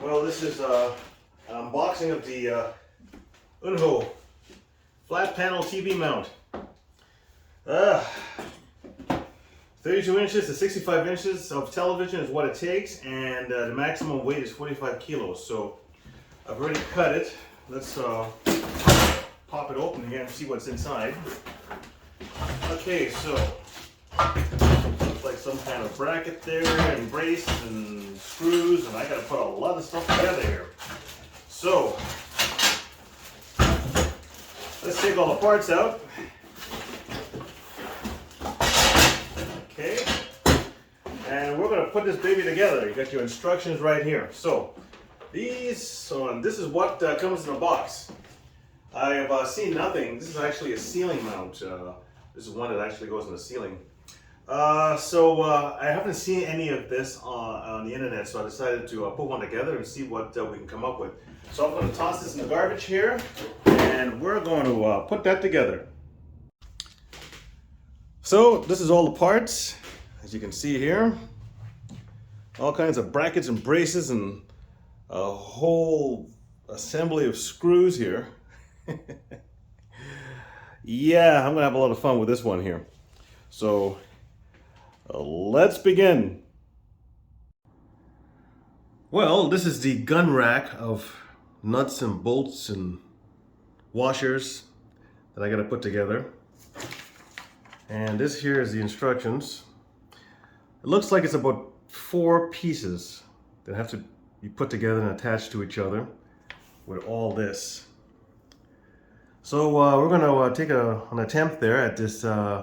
Well, this is an unboxing of the UNHO flat panel TV mount. 32 inches to 65 inches of television is what it takes, and the maximum weight is 45 kilos. So I've already cut it. Let's pop it open again and see what's inside. Okay, so looks like some kind of bracket there, and brace and screws, and I gotta put a lot of stuff together here. So let's take all the parts out. Okay, and we're gonna put this baby together. You got your instructions right here. So this is what comes in the box. I have seen nothing. This is actually a ceiling mount. This is one that actually goes in the ceiling. I haven't seen any of this on the internet, so I decided to put one together and see what we can come up with. So I'm going to toss this in the garbage here, and we're going to put that together. So this is all the parts, as you can see here. All kinds of brackets and braces and a whole assembly of screws here. Yeah, I'm gonna have a lot of fun with this one here. So let's begin. Well, this is the gun rack of nuts and bolts and washers that I gotta put together. And this here is the instructions. It looks like it's about 4 pieces that have to be put together and attached to each other with all this. So we're going to take an attempt there at this, I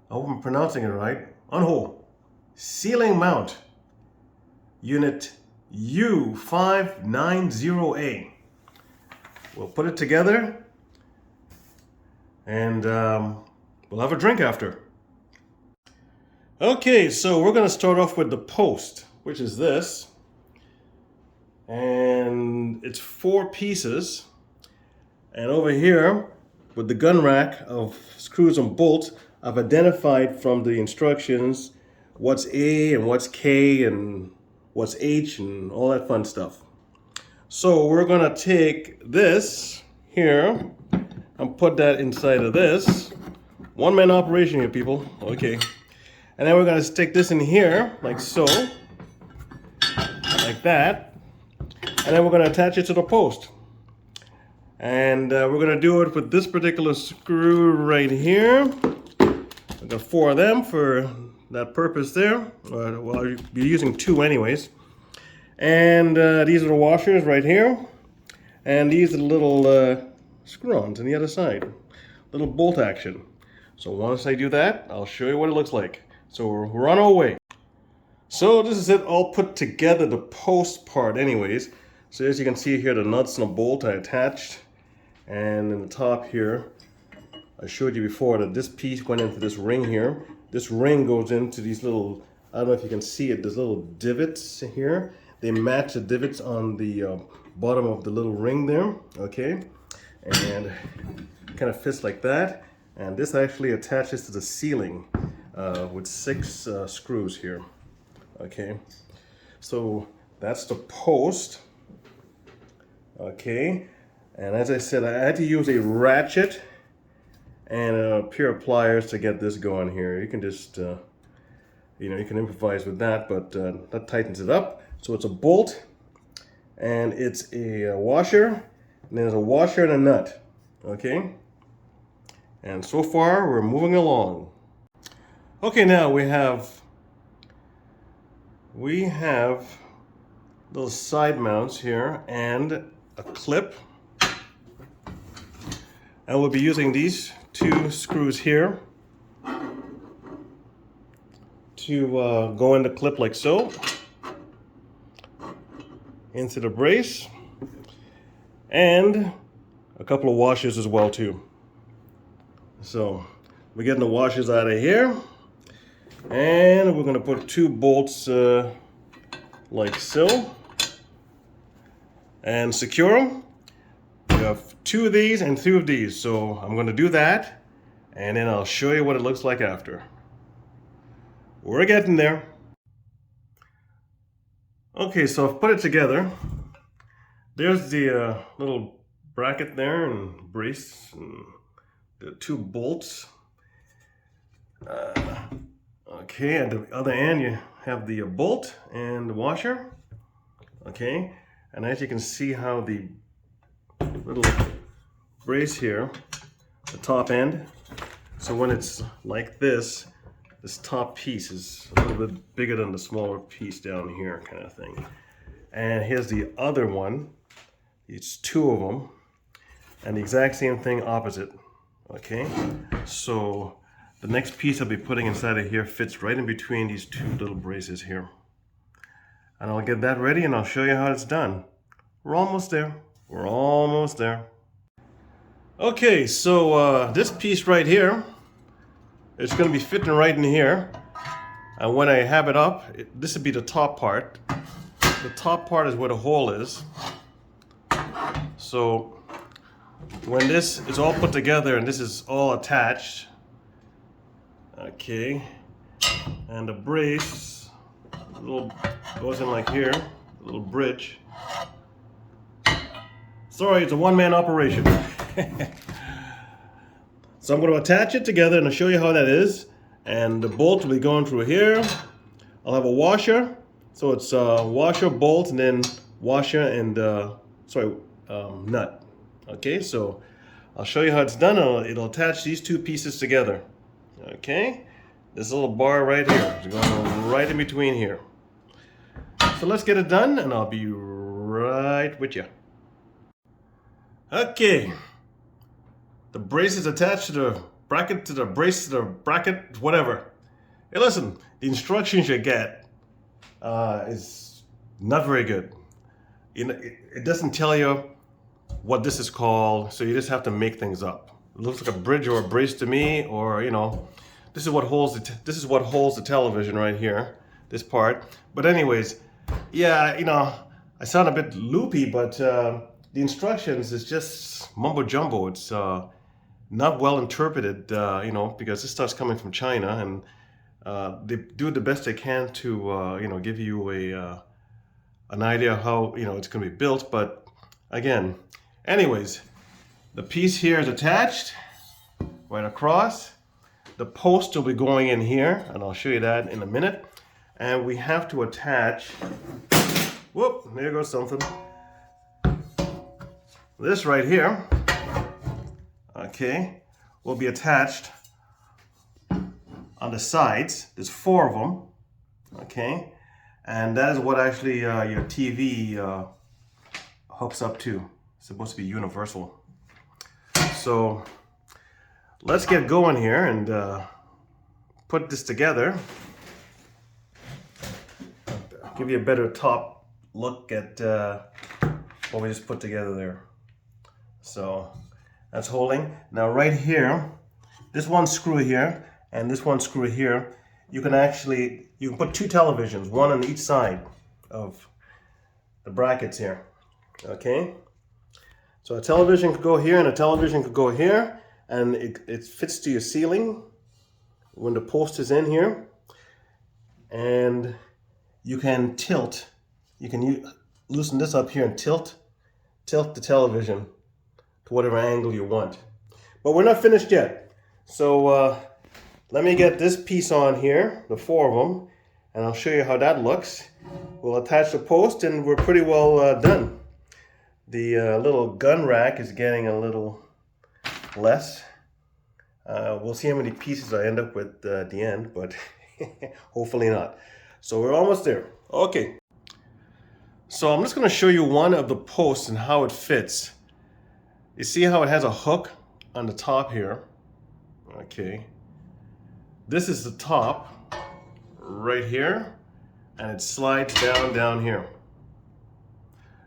hope I'm pronouncing it right, UNHO Ceiling Mount Unit U590A. We'll put it together and we'll have a drink after. Okay, so we're going to start off with the post, which is this. And it's 4 pieces. And over here, with the gun rack of screws and bolts, I've identified from the instructions what's A and what's K and what's H and all that fun stuff. So we're gonna take this here and put that inside of this. One-man operation here, people. Okay. And then we're gonna stick this in here, like so. Like that. And then we're gonna attach it to the post. And we're going to do it with this particular screw right here. I've got 4 of them for that purpose there. Well, I'll be using 2 anyways. And these are the washers right here. And these are the little screw-ons on the other side. Little bolt action. So once I do that, I'll show you what it looks like. So we're on our way. So this is it all put together, the post part anyways. So as you can see here, the nuts and the bolt I attached. And in the top here, I showed you before that this piece went into this ring here. This ring goes into these little, I don't know if you can see it, there's little divots here. They match the divots on the bottom of the little ring there, okay? And kind of fits like that. And this actually attaches to the ceiling with 6 screws here, okay? So that's the post, okay? And as I said, I had to use a ratchet and a pair of pliers to get this going here. You can just, you can improvise with that, but that tightens it up. So it's a bolt, and it's a washer, and there's a washer and a nut, okay? And so far, we're moving along. Okay, now we have those side mounts here and a clip. And we'll be using these 2 screws here to go in the clip like so, into the brace, and a couple of washers as well too. So we're getting the washers out of here, and we're going to put 2 bolts like so, and secure them. We have 2 of these and 2 of these, so I'm going to do that, and then I'll show you what it looks like after. We're getting there. Okay, so I've put it together. There's the little bracket there and brace and the 2 bolts. Okay, at the other end you have the bolt and the washer. Okay, and as you can see how the little brace here, the top end, so when it's like this top piece is a little bit bigger than the smaller piece down here, kind of thing. And here's the other one. It's 2 of them, and the exact same thing opposite. Okay, so the next piece I'll be putting inside of here fits right in between these 2 little braces here. And I'll get that ready and I'll show you how it's done. We're almost there. We're almost there. Okay, so this piece right here, it's going to be fitting right in here. And when I have it up, this would be the top part. The top part is where the hole is. So when this is all put together and this is all attached, okay, and the brace little goes in like here, a little bridge. Sorry, it's a one-man operation. So I'm going to attach it together and I'll show you how that is. And the bolt will be going through here. I'll have a washer. So it's washer, bolt, and then washer and nut. Okay, so I'll show you how it's done. It'll attach these 2 pieces together. Okay, this little bar right here is going right in between here. So let's get it done and I'll be right with you. Okay, the brace is attached to the bracket, to the brace, to the bracket, whatever. Hey, listen, the instructions you get is not very good. It doesn't tell you what this is called, so you just have to make things up. It looks like a bridge or a brace to me, or this is what holds the television right here, this part. But anyways, yeah, I sound a bit loopy, but the instructions is just mumbo jumbo. It's not well interpreted, because this stuff's coming from China, and they do the best they can to, give you an idea of how, it's going to be built. But again, anyways, the piece here is attached right across. The post will be going in here, and I'll show you that in a minute. And we have to attach, whoop, there goes something. This right here, okay, will be attached on the sides. There's 4 of them, okay, and that is what actually your TV hooks up to. It's supposed to be universal. So let's get going here and put this together. I'll give you a better top look at what we just put together there. So that's holding. Now right here, this one screw here and this one screw here, you can put 2 televisions, one on each side of the brackets here. Okay, so a television could go here and a television could go here, and it fits to your ceiling when the post is in here. And you can loosen this up here and tilt the television to whatever angle you want. But we're not finished yet. So let me get this piece on here, the 4 of them, and I'll show you how that looks. We'll attach the post and we're pretty well done. The little gun rack is getting a little less. We'll see how many pieces I end up with at the end, but hopefully not. So we're almost there. Okay. So I'm just going to show you one of the posts and how it fits. You see how it has a hook on the top here? Okay. This is the top right here, and it slides down here.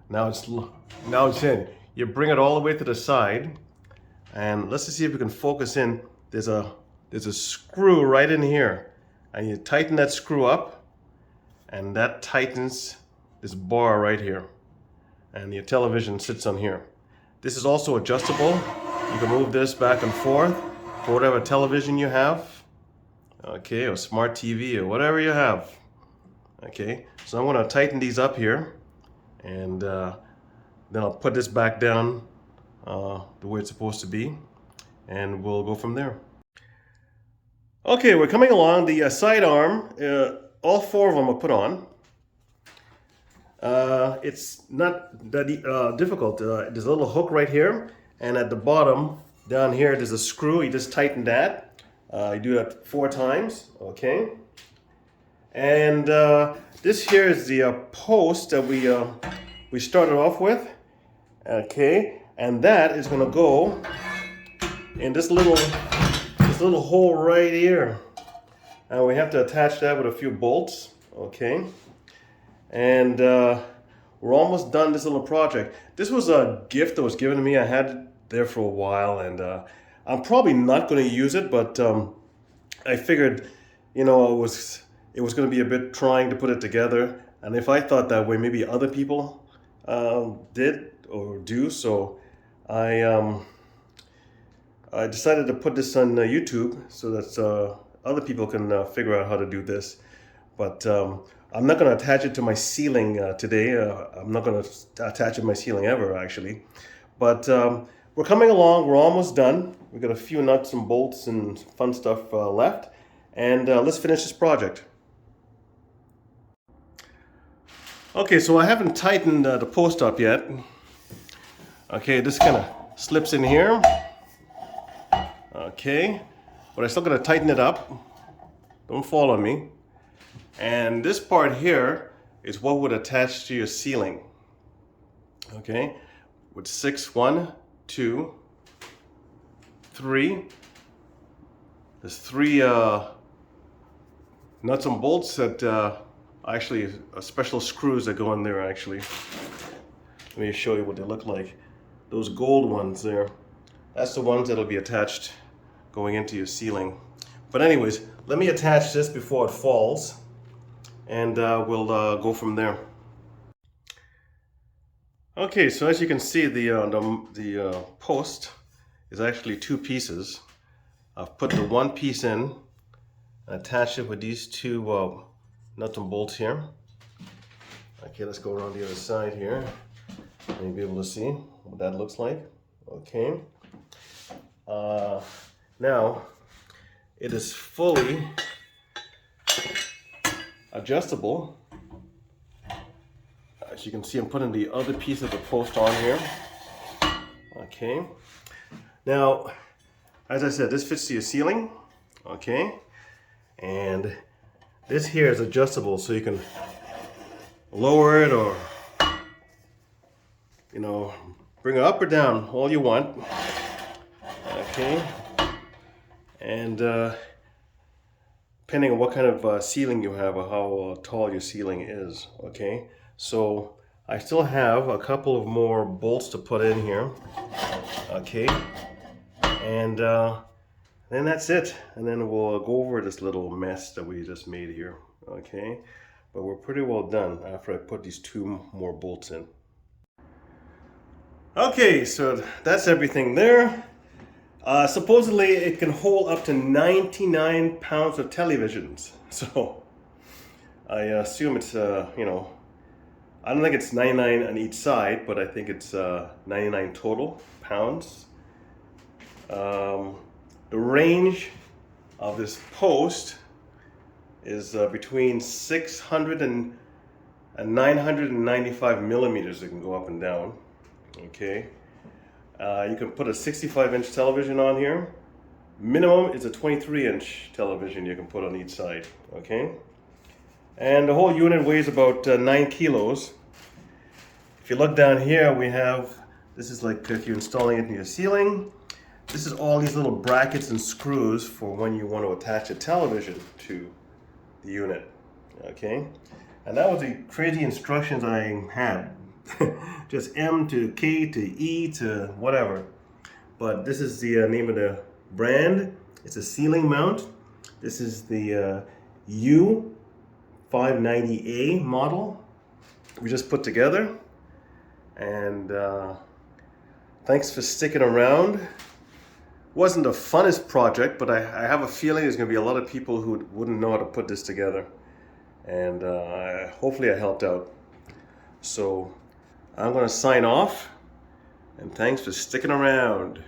Now it's in. You bring it all the way to the side, and let's just see if we can focus in. There's a screw right in here, and you tighten that screw up, and that tightens this bar right here, and your television sits on here. This is also adjustable. You can move this back and forth for whatever television you have, okay, or smart TV or whatever you have. Okay, so I'm going to tighten these up here, and then I'll put this back down the way it's supposed to be, and we'll go from there. Okay, we're coming along. The side arm, all four of them are put on. It's not that difficult. There's a little hook right here, and at the bottom down here there's a screw. You just tighten that. You do that 4 times, okay? And this here is the post that we started off with, okay? And that is going to go in this little hole right here, and we have to attach that with a few bolts, okay? And we're almost done this little project. This was a gift that was given to me. I had it there for a while, and I'm probably not going to use it, but I figured, you know, it was going to be a bit trying to put it together, and if I thought that way, maybe other people did or do. So I decided to put this on YouTube so that other people can figure out how to do this. But I'm not going to attach it to my ceiling today. I'm not going to attach it to my ceiling ever, actually. But we're coming along. We're almost done. We've got a few nuts and bolts and fun stuff left. And let's finish this project. Okay, so I haven't tightened the post up yet. Okay, this kind of slips in here. Okay, but I still got to tighten it up. Don't fall on me. And this part here is what would attach to your ceiling. Okay, with 6, 1, 2, 3. There's 3 nuts and bolts that actually special screws that go in there actually. Let me show you what they look like. Those gold ones there, that's the ones that'll be attached going into your ceiling. But anyways, let me attach this before it falls, and we'll go from there. Okay, so as you can see, the post is actually 2 pieces. I've put the one piece in and attached it with these 2 nuts and bolts here. Okay, let's go around the other side here. You'll be able to see what that looks like. Okay. Now, it is fully adjustable. As you can see, I'm putting the other piece of the post on here. Okay. Now, as I said, this fits to your ceiling. Okay. And this here is adjustable, so you can lower it or, you know, bring it up or down, all you want. Okay. And depending on what kind of ceiling you have or how tall your ceiling is. Okay. So I still have a couple of more bolts to put in here. Okay. And then that's it. And then we'll go over this little mess that we just made here. Okay. But we're pretty well done after I put these 2 more bolts in. Okay, so that's everything there. Supposedly it can hold up to 99 pounds of televisions. So I assume it's, you know, I don't think it's 99 on each side, but I think it's 99 total pounds. The range of this post is between 600 and 995 millimeters. It can go up and down. Okay. You can put a 65-inch television on here. Minimum is a 23-inch television you can put on each side. Okay. And the whole unit weighs about 9 kilos. If you look down here, we have, this is like if you're installing it in your ceiling. This is all these little brackets and screws for when you want to attach a television to the unit. Okay. And that was the crazy instructions I had. Just M to K to E to whatever. But this is the name of the brand. It's a ceiling mount. This is the U590A model we just put together. And thanks for sticking around. Wasn't the funnest project, but I have a feeling there's going to be a lot of people who wouldn't know how to put this together. and hopefully I helped out. So I'm going to sign off, and thanks for sticking around.